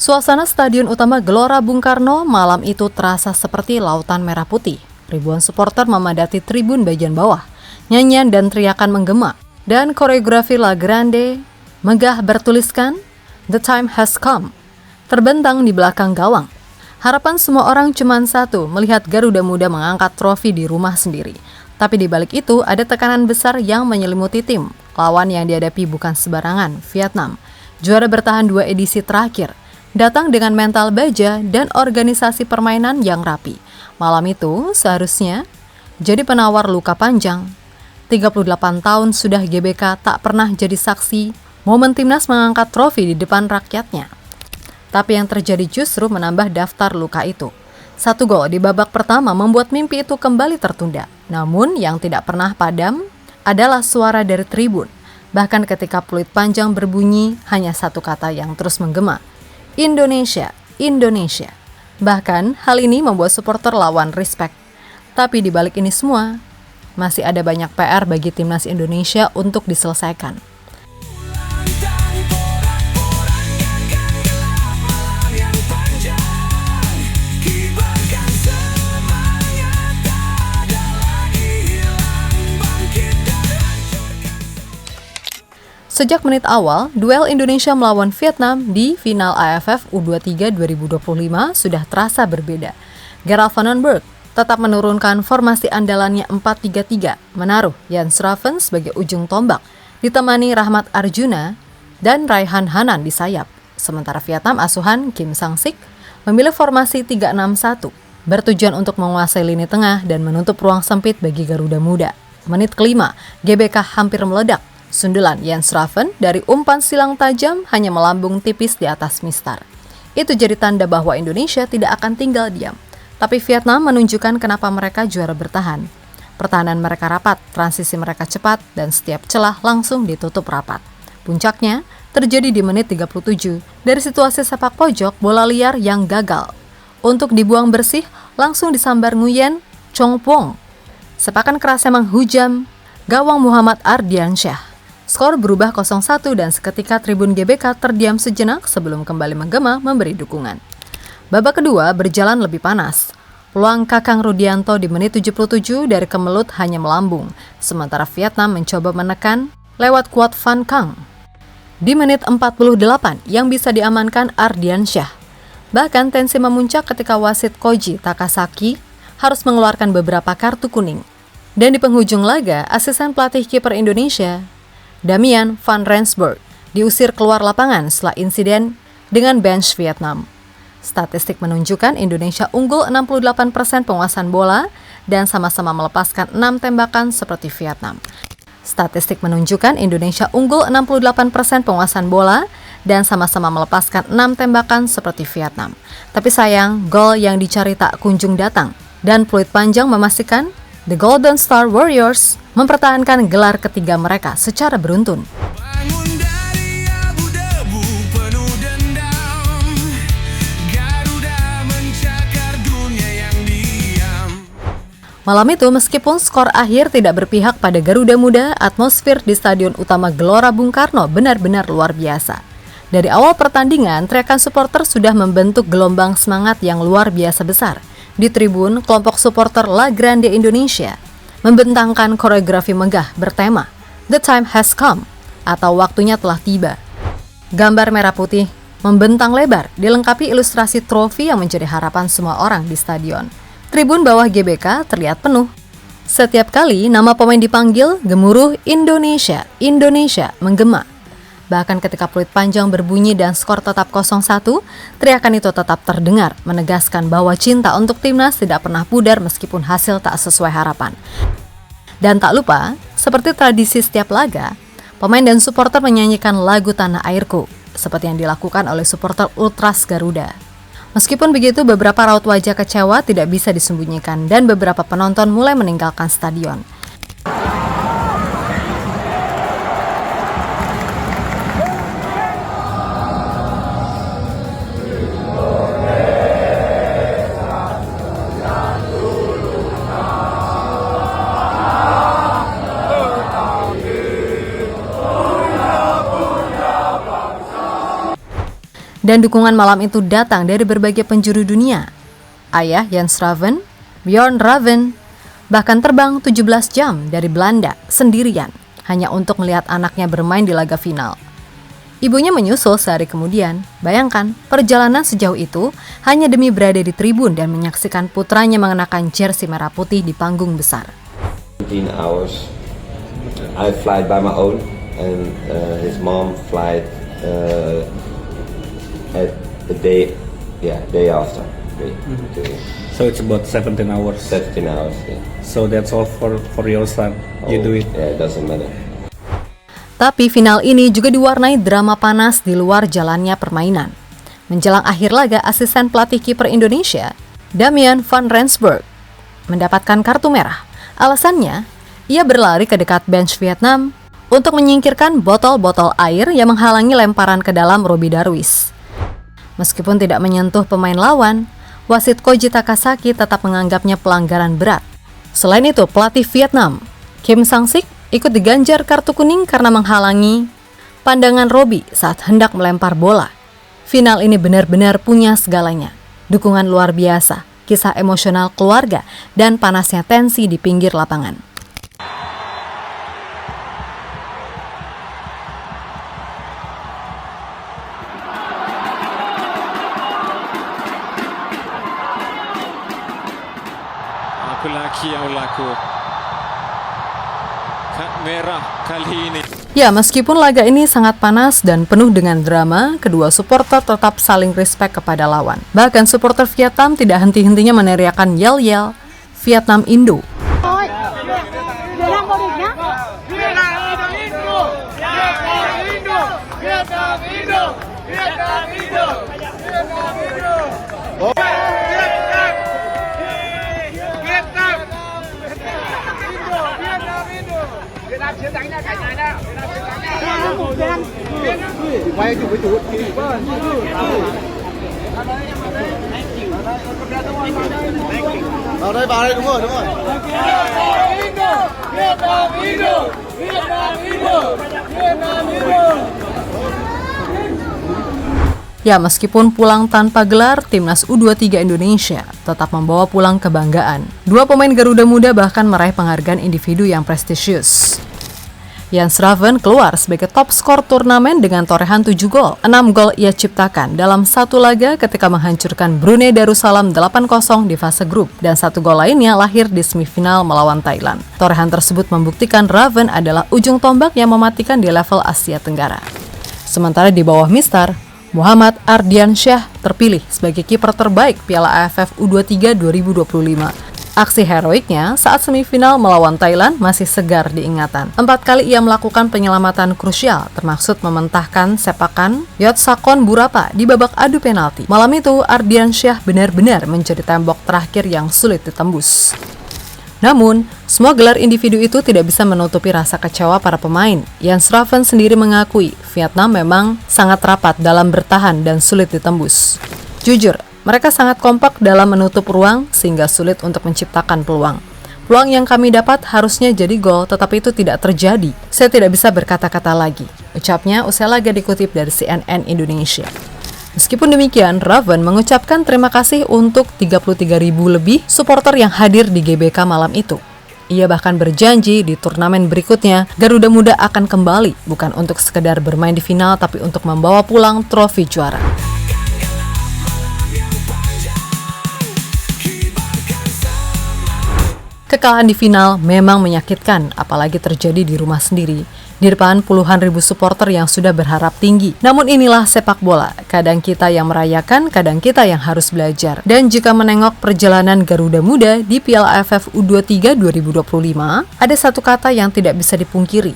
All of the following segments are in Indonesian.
Suasana Stadion Utama Gelora Bung Karno malam itu terasa seperti lautan merah putih. Ribuan supporter memadati tribun bagian bawah. Nyanyian dan teriakan menggema. Dan koreografi La Grande megah bertuliskan "The time has come" terbentang di belakang gawang. Harapan semua orang cuma satu, melihat Garuda Muda mengangkat trofi di rumah sendiri. Tapi di balik itu ada tekanan besar yang menyelimuti tim. Lawan yang dihadapi bukan sembarangan, Vietnam. Juara bertahan 2 edisi terakhir. Datang dengan mental baja dan organisasi permainan yang rapi. Malam itu seharusnya jadi penawar luka panjang. 38 tahun sudah GBK tak pernah jadi saksi momen timnas mengangkat trofi di depan rakyatnya. Tapi yang terjadi justru menambah daftar luka itu. 1 gol di babak pertama membuat mimpi itu kembali tertunda. Namun yang tidak pernah padam adalah suara dari tribun. Bahkan ketika peluit panjang berbunyi, hanya satu kata yang terus menggema. Indonesia, Indonesia. Bahkan hal ini membuat supporter lawan respect. Tapi di balik ini semua, masih ada banyak PR bagi timnas Indonesia untuk diselesaikan. Sejak menit awal, duel Indonesia melawan Vietnam di final AFF U23 2025 sudah terasa berbeda. Gerald van den Berg tetap menurunkan formasi andalannya 4-3-3, menaruh Jan Schraven sebagai ujung tombak, ditemani Rahmat Arjuna dan Raihan Hanan di sayap. Sementara Vietnam asuhan Kim Sang-sik memilih formasi 3-6-1, bertujuan untuk menguasai lini tengah dan menutup ruang sempit bagi Garuda Muda. Menit kelima, GBK hampir meledak. Sundulan Jan Schraven dari umpan silang tajam hanya melambung tipis di atas mistar. Itu jadi tanda bahwa Indonesia tidak akan tinggal diam. Tapi Vietnam menunjukkan kenapa mereka juara bertahan. Pertahanan mereka rapat, transisi mereka cepat, dan setiap celah langsung ditutup rapat. Puncaknya terjadi di menit 37 dari situasi sepak pojok bola liar yang gagal. Untuk dibuang bersih, langsung disambar Nguyen Chong Pong. Sepakan kerasnya menghujam gawang Muhammad Ardiansyah. Skor berubah 0-1 dan seketika tribun GBK terdiam sejenak sebelum kembali menggema memberi dukungan. Babak kedua berjalan lebih panas. Peluang Kakang Rudianto di menit 77 dari kemelut hanya melambung, sementara Vietnam mencoba menekan lewat Quat Van Kang. Di menit 48 yang bisa diamankan Ardiansyah. Bahkan tensi memuncak ketika wasit Koji Takasaki harus mengeluarkan beberapa kartu kuning. Dan di penghujung laga, asisten pelatih kiper Indonesia, Damian van Rensburg, diusir keluar lapangan setelah insiden dengan bench Vietnam. Statistik menunjukkan Indonesia unggul 68% penguasaan bola dan sama-sama melepaskan 6 tembakan seperti Vietnam. Statistik menunjukkan Indonesia unggul 68% penguasaan bola dan sama-sama melepaskan 6 tembakan seperti Vietnam. Tapi sayang, gol yang dicari tak kunjung datang dan peluit panjang memastikan The Golden Star Warriors mempertahankan gelar ketiga mereka secara beruntun. Malam itu, meskipun skor akhir tidak berpihak pada Garuda Muda, atmosfer di Stadion Utama Gelora Bung Karno benar-benar luar biasa. Dari awal pertandingan, teriakan supporter sudah membentuk gelombang semangat yang luar biasa besar. Di tribun, kelompok supporter La Grande Indonesia membentangkan koreografi megah bertema "The time has come" atau waktunya telah tiba. Gambar merah putih membentang lebar, dilengkapi ilustrasi trofi yang menjadi harapan semua orang di stadion. Tribun bawah GBK terlihat penuh. Setiap kali nama pemain dipanggil, gemuruh Indonesia, Indonesia menggema. Bahkan ketika peluit panjang berbunyi dan skor tetap 0-1, teriakan itu tetap terdengar, menegaskan bahwa cinta untuk timnas tidak pernah pudar meskipun hasil tak sesuai harapan. Dan tak lupa, seperti tradisi setiap laga, pemain dan supporter menyanyikan lagu Tanah Airku, seperti yang dilakukan oleh supporter Ultras Garuda. Meskipun begitu, beberapa raut wajah kecewa tidak bisa disembunyikan dan beberapa penonton mulai meninggalkan stadion. Dan dukungan malam itu datang dari berbagai penjuru dunia. Ayah Jens Raven, Bjorn Raven, bahkan terbang 17 jam dari Belanda sendirian hanya untuk melihat anaknya bermain di laga final. Ibunya menyusul sehari kemudian. Bayangkan, perjalanan sejauh itu hanya demi berada di tribun dan menyaksikan putranya mengenakan jersey merah putih di panggung besar. 17 hours. I fly by my own and his mom flight at the day after. So it's about 17 hours. 17 hours, yeah. So that's all for your son. You do it. Yeah, it doesn't matter. Tapi final ini juga diwarnai drama panas di luar jalannya permainan. Menjelang akhir laga, asisten pelatih kiper Indonesia, Damian van Rensburg, mendapatkan kartu merah. Alasannya, ia berlari ke dekat bench Vietnam untuk menyingkirkan botol-botol air yang menghalangi lemparan ke dalam Robby Darwish. Meskipun tidak menyentuh pemain lawan, wasit Koji Takasaki tetap menganggapnya pelanggaran berat. Selain itu, pelatih Vietnam, Kim Sang-sik, ikut diganjar kartu kuning karena menghalangi pandangan Robby saat hendak melempar bola. Final ini benar-benar punya segalanya. Dukungan luar biasa, kisah emosional keluarga, dan panasnya tensi di pinggir lapangan. Lagi yang laku merah kali ini. Ya, meskipun laga ini sangat panas dan penuh dengan drama, kedua supporter tetap saling respek kepada lawan. Bahkan supporter Vietnam tidak henti-hentinya meneriakkan yel-yel Vietnam Indo. Vào đây đúng rồi. Ya, meskipun pulang tanpa gelar, timnas U23 Indonesia tetap membawa pulang kebanggaan. Dua pemain Garuda Muda bahkan meraih penghargaan individu yang prestisius. Jens Raven keluar sebagai top skor turnamen dengan torehan 7 gol. 6 gol ia ciptakan dalam satu laga ketika menghancurkan Brunei Darussalam 8-0 di fase grup, dan 1 gol lainnya lahir di semifinal melawan Thailand. Torehan tersebut membuktikan Raven adalah ujung tombak yang mematikan di level Asia Tenggara. Sementara di bawah Mister, Muhammad Ardiansyah terpilih sebagai kiper terbaik Piala AFF U23 2025. Aksi heroiknya saat semifinal melawan Thailand masih segar diingatan. 4 kali ia melakukan penyelamatan krusial, termasuk mementahkan sepakan Yotsakon Burapa di babak adu penalti. Malam itu, Ardiansyah benar-benar menjadi tembok terakhir yang sulit ditembus. Namun, semua gelar individu itu tidak bisa menutupi rasa kecewa para pemain. Jens Raven sendiri mengakui Vietnam memang sangat rapat dalam bertahan dan sulit ditembus. Jujur, mereka sangat kompak dalam menutup ruang sehingga sulit untuk menciptakan peluang. Peluang yang kami dapat harusnya jadi gol, tetapi itu tidak terjadi. Saya tidak bisa berkata-kata lagi, ucapnya usai laga dikutip dari CNN Indonesia. Meskipun demikian, Raven mengucapkan terima kasih untuk 33.000 lebih supporter yang hadir di GBK malam itu. Ia bahkan berjanji di turnamen berikutnya, Garuda Muda akan kembali, bukan untuk sekedar bermain di final, tapi untuk membawa pulang trofi juara. Kekalahan di final memang menyakitkan, apalagi terjadi di rumah sendiri, di depan puluhan ribu supporter yang sudah berharap tinggi. Namun inilah sepak bola, kadang kita yang merayakan, kadang kita yang harus belajar. Dan jika menengok perjalanan Garuda Muda di Piala AFF U23 2025, ada satu kata yang tidak bisa dipungkiri.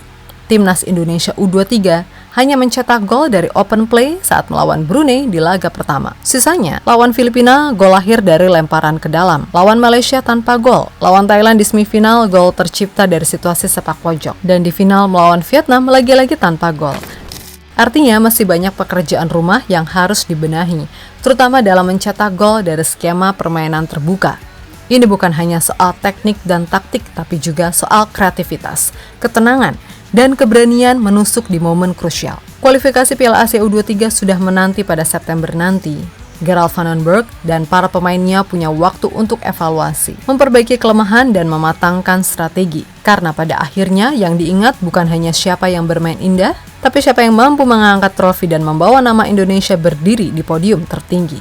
Timnas Indonesia U23 hanya mencetak gol dari open play saat melawan Brunei di laga pertama. Sisanya, lawan Filipina, gol lahir dari lemparan ke dalam. Lawan Malaysia tanpa gol. Lawan Thailand di semifinal, gol tercipta dari situasi sepak pojok. Dan di final melawan Vietnam, lagi-lagi tanpa gol. Artinya masih banyak pekerjaan rumah yang harus dibenahi, terutama dalam mencetak gol dari skema permainan terbuka. Ini bukan hanya soal teknik dan taktik, tapi juga soal kreativitas, ketenangan, dan keberanian menusuk di momen krusial. Kualifikasi Piala Asia U23 sudah menanti pada September nanti. Gerald Van den Berg dan para pemainnya punya waktu untuk evaluasi, memperbaiki kelemahan dan mematangkan strategi. Karena pada akhirnya yang diingat bukan hanya siapa yang bermain indah, tapi siapa yang mampu mengangkat trofi dan membawa nama Indonesia berdiri di podium tertinggi.